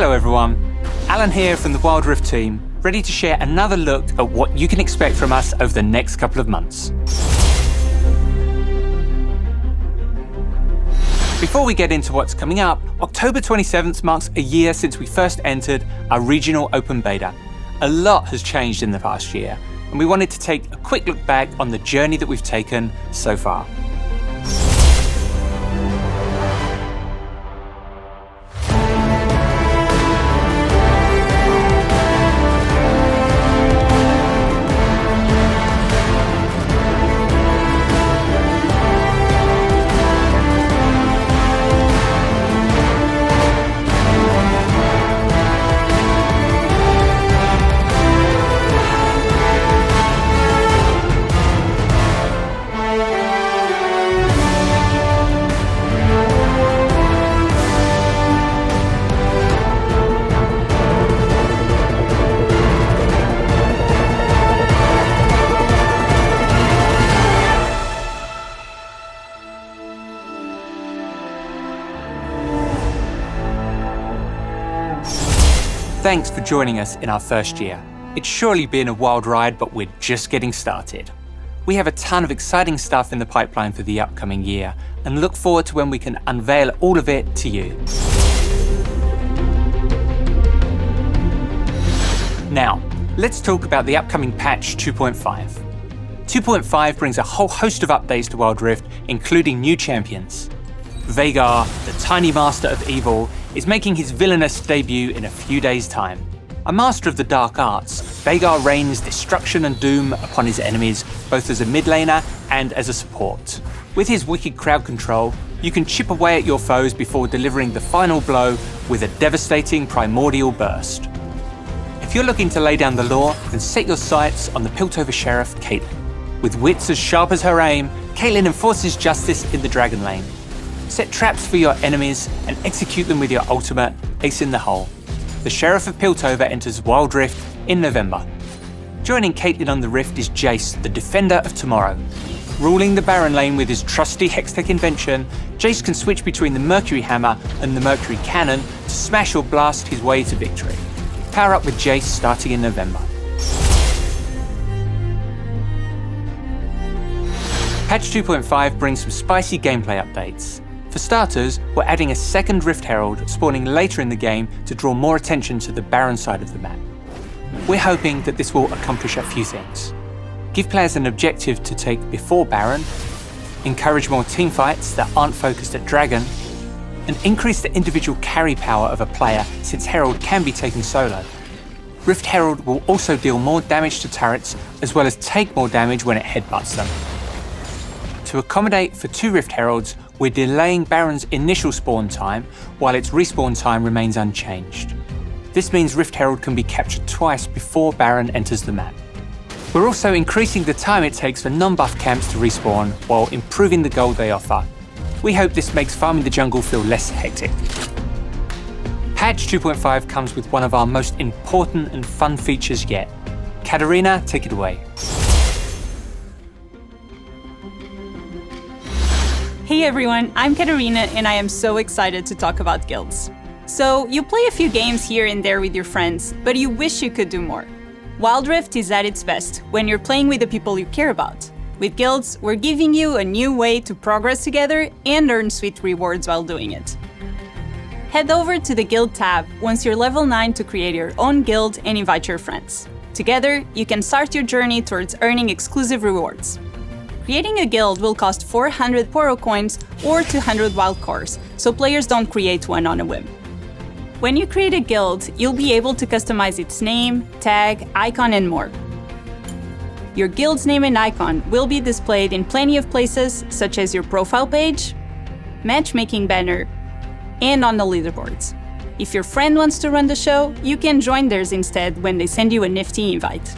Hello everyone, Alan here from the Wild Rift team, ready to share another look at what you can expect from us over the next couple of months. Before we get into what's coming up, October 27th marks a year since we first entered our regional open beta. A lot has changed in the past year, and we wanted to take a quick look back on the journey that we've taken so far. Thanks for joining us in our first year. It's surely been a wild ride, but we're just getting started. We have a ton of exciting stuff in the pipeline for the upcoming year, and look forward to when we can unveil all of it to you. Now, let's talk about the upcoming patch 2.5. 2.5 brings a whole host of updates to Wild Rift, including new champions. Vhagar, the tiny master of evil, is making his villainous debut in a few days' time. A master of the dark arts, Vhagar rains destruction and doom upon his enemies, both as a mid laner and as a support. With his wicked crowd control, you can chip away at your foes before delivering the final blow with a devastating primordial burst. If you're looking to lay down the law, then set your sights on the Piltover Sheriff, Caitlyn. With wits as sharp as her aim, Caitlyn enforces justice in the Dragon Lane. Set traps for your enemies and execute them with your ultimate, Ace in the Hole. The Sheriff of Piltover enters Wild Rift in November. Joining Caitlyn on the Rift is Jace, the Defender of Tomorrow. Ruling the Baron lane with his trusty Hextech invention, Jace can switch between the Mercury Hammer and the Mercury Cannon to smash or blast his way to victory. Power up with Jace starting in November. Patch 2.5 brings some spicy gameplay updates. For starters, we're adding a second Rift Herald spawning later in the game to draw more attention to the Baron side of the map. We're hoping that this will accomplish a few things. Give players an objective to take before Baron, encourage more teamfights that aren't focused at Dragon, and increase the individual carry power of a player since Herald can be taken solo. Rift Herald will also deal more damage to turrets as well as take more damage when it headbutts them. To accommodate for 2 Rift Heralds, we're delaying Baron's initial spawn time while its respawn time remains unchanged. This means Rift Herald can be captured twice before Baron enters the map. We're also increasing the time it takes for non-buff camps to respawn while improving the gold they offer. We hope this makes farming the jungle feel less hectic. Patch 2.5 comes with one of our most important and fun features yet. Catarina, take it away. Hey everyone, I'm Catarina and I am so excited to talk about guilds. So, you play a few games here and there with your friends, but you wish you could do more. Wild Rift is at its best when you're playing with the people you care about. With guilds, we're giving you a new way to progress together and earn sweet rewards while doing it. Head over to the Guild tab once you're level 9 to create your own guild and invite your friends. Together, you can start your journey towards earning exclusive rewards. Creating a guild will cost 400 Poro coins or 200 wild cores, so players don't create one on a whim. When you create a guild, you'll be able to customize its name, tag, icon, and more. Your guild's name and icon will be displayed in plenty of places, such as your profile page, matchmaking banner, and on the leaderboards. If your friend wants to run the show, you can join theirs instead when they send you a nifty invite.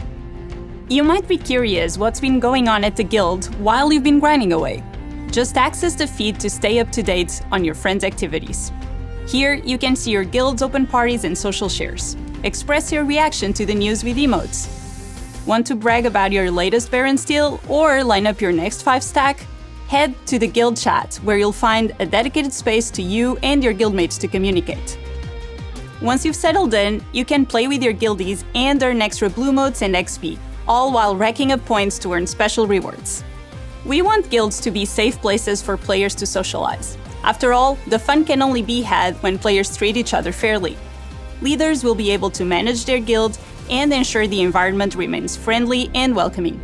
You might be curious what's been going on at the guild while you've been grinding away. Just access the feed to stay up to date on your friends' activities. Here, you can see your guild's open parties and social shares. Express your reaction to the news with emotes. Want to brag about your latest Baron steal or line up your next 5-stack? Head to the guild chat, where you'll find a dedicated space to you and your guildmates to communicate. Once you've settled in, you can play with your guildies and earn extra blue motes and XP, all while racking up points to earn special rewards. We want guilds to be safe places for players to socialize. After all, the fun can only be had when players treat each other fairly. Leaders will be able to manage their guild and ensure the environment remains friendly and welcoming.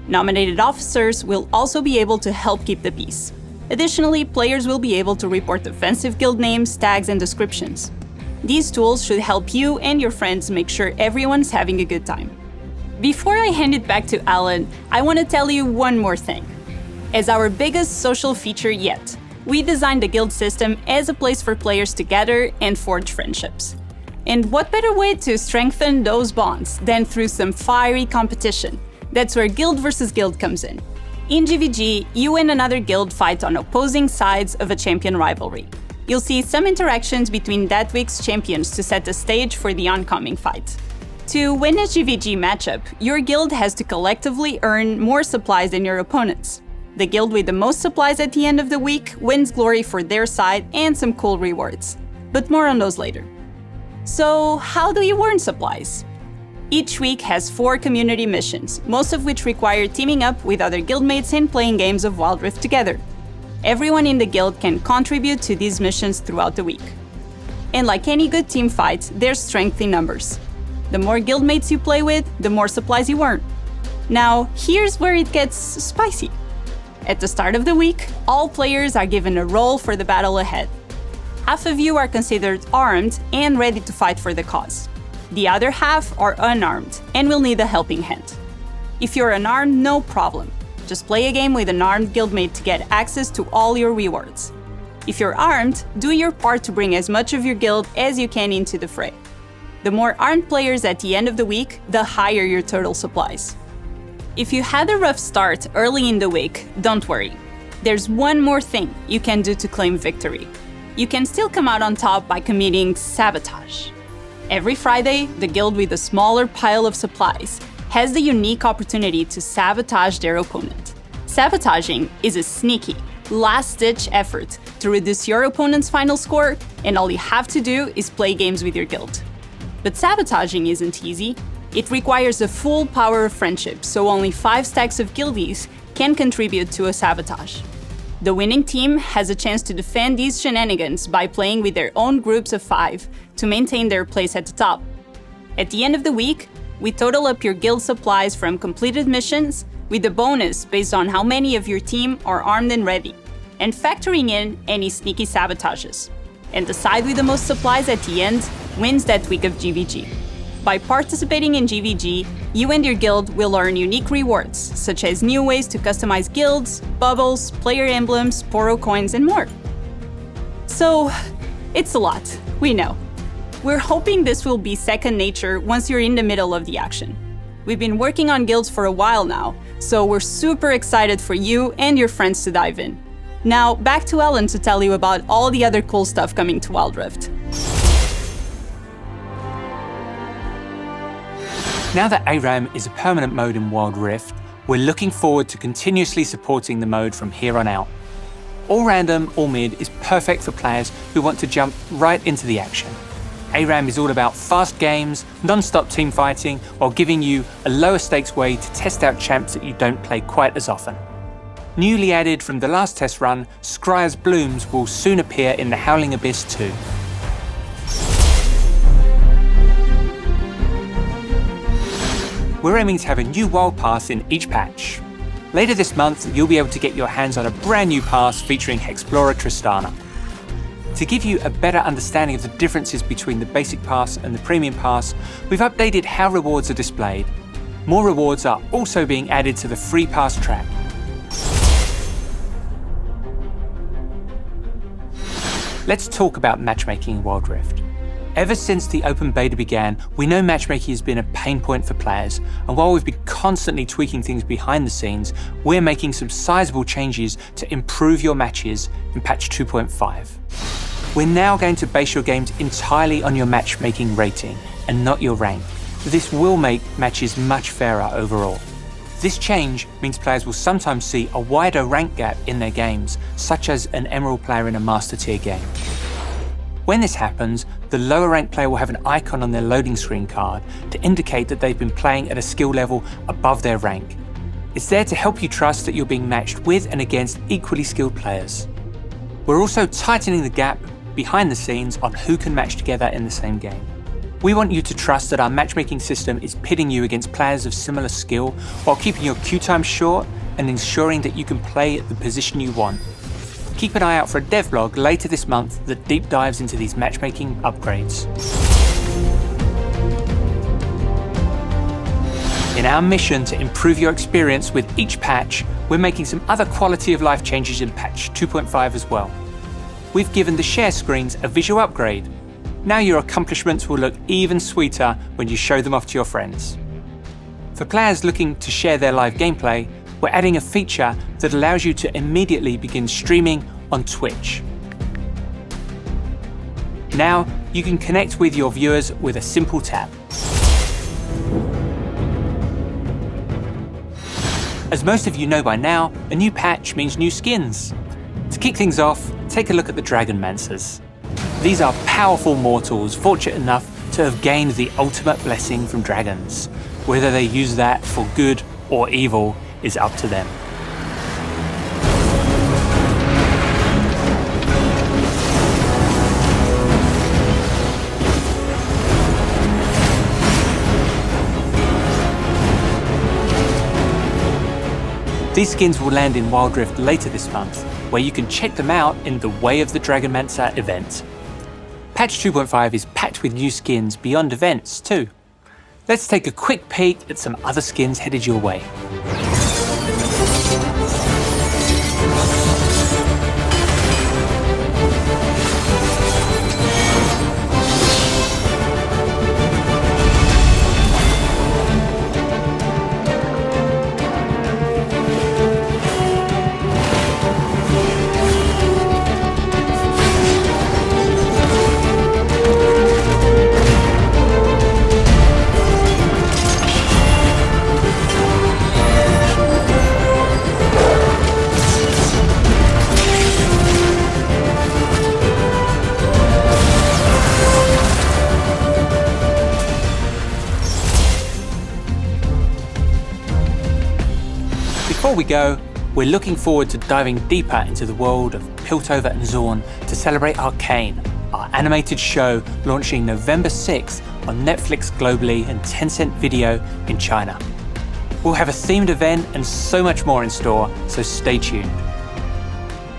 Nominated officers will also be able to help keep the peace. Additionally, players will be able to report offensive guild names, tags, and descriptions. These tools should help you and your friends make sure everyone's having a good time. Before I hand it back to Alan, I want to tell you one more thing. As our biggest social feature yet, we designed the guild system as a place for players to gather and forge friendships. And what better way to strengthen those bonds than through some fiery competition? That's where guild versus guild comes in. In GVG, you and another guild fight on opposing sides of a champion rivalry. You'll see some interactions between that week's champions to set the stage for the oncoming fight. To win a GVG matchup, your guild has to collectively earn more supplies than your opponents. The guild with the most supplies at the end of the week wins glory for their side and some cool rewards. But more on those later. So, how do you earn supplies? Each week has 4 community missions, most of which require teaming up with other guildmates and playing games of Wild Rift together. Everyone in the guild can contribute to these missions throughout the week. And like any good team fight, there's strength in numbers. The more guildmates you play with, the more supplies you earn. Now, here's where it gets spicy. At the start of the week, all players are given a role for the battle ahead. Half of you are considered armed and ready to fight for the cause. The other half are unarmed and will need a helping hand. If you're unarmed, no problem. Just play a game with an armed guildmate to get access to all your rewards. If you're armed, do your part to bring as much of your guild as you can into the fray. The more armed players at the end of the week, the higher your total supplies. If you had a rough start early in the week, don't worry. There's one more thing you can do to claim victory. You can still come out on top by committing sabotage. Every Friday, the guild with a smaller pile of supplies has the unique opportunity to sabotage their opponent. Sabotaging is a sneaky, last-ditch effort to reduce your opponent's final score, and all you have to do is play games with your guild. But sabotaging isn't easy. It requires the full power of friendship, so only 5 stacks of guildies can contribute to a sabotage. The winning team has a chance to defend these shenanigans by playing with their own groups of 5 to maintain their place at the top. At the end of the week, we total up your guild supplies from completed missions with a bonus based on how many of your team are armed and ready, and factoring in any sneaky sabotages. And the side with the most supplies at the end wins that week of GVG. By participating in GVG, you and your guild will earn unique rewards, such as new ways to customize guilds, bubbles, player emblems, Poro coins, and more. So, it's a lot, we know. We're hoping this will be second nature once you're in the middle of the action. We've been working on guilds for a while now, so we're super excited for you and your friends to dive in. Now, back to Alan to tell you about all the other cool stuff coming to Wild Rift. Now that Aram is a permanent mode in Wild Rift, we're looking forward to continuously supporting the mode from here on out. All random, all mid is perfect for players who want to jump right into the action. Aram is all about fast games, non-stop team fighting, while giving you a lower stakes way to test out champs that you don't play quite as often. Newly added from the last test run, Scryer's Blooms will soon appear in the Howling Abyss too. We're aiming to have a new wild pass in each patch. Later this month, you'll be able to get your hands on a brand new pass featuring Explorer Tristana. To give you a better understanding of the differences between the basic pass and the premium pass, we've updated how rewards are displayed. More rewards are also being added to the free pass track. Let's talk about matchmaking in Wild Rift. Ever since the open beta began, we know matchmaking has been a pain point for players, and while we've been constantly tweaking things behind the scenes, we're making some sizable changes to improve your matches in patch 2.5. We're now going to base your games entirely on your matchmaking rating, and not your rank. This will make matches much fairer overall. This change means players will sometimes see a wider rank gap in their games, such as an Emerald player in a Master Tier game. When this happens, the lower ranked player will have an icon on their loading screen card to indicate that they've been playing at a skill level above their rank. It's there to help you trust that you're being matched with and against equally skilled players. We're also tightening the gap behind the scenes on who can match together in the same game. We want you to trust that our matchmaking system is pitting you against players of similar skill while keeping your queue time short and ensuring that you can play at the position you want. Keep an eye out for a devlog later this month that deep dives into these matchmaking upgrades. In our mission to improve your experience with each patch, we're making some other quality of life changes in patch 2.5 as well. We've given the share screens a visual upgrade. Now your accomplishments will look even sweeter when you show them off to your friends. For players looking to share their live gameplay, we're adding a feature that allows you to immediately begin streaming on Twitch. Now you can connect with your viewers with a simple tap. As most of you know by now, a new patch means new skins. To kick things off, take a look at the Dragonmancers. These are powerful mortals fortunate enough to have gained the ultimate blessing from dragons. Whether they use that for good or evil is up to them. These skins will land in Wild Rift later this month, where you can check them out in the Way of the Dragonmancer event. Patch 2.5 is packed with new skins beyond events too. Let's take a quick peek at some other skins headed your way. Before we go, we're looking forward to diving deeper into the world of Piltover and Zorn to celebrate Arcane, our animated show launching November 6th on Netflix globally and Tencent Video in China. We'll have a themed event and so much more in store, so stay tuned.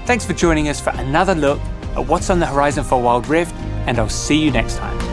Thanks for joining us for another look at what's on the horizon for Wild Rift, and I'll see you next time.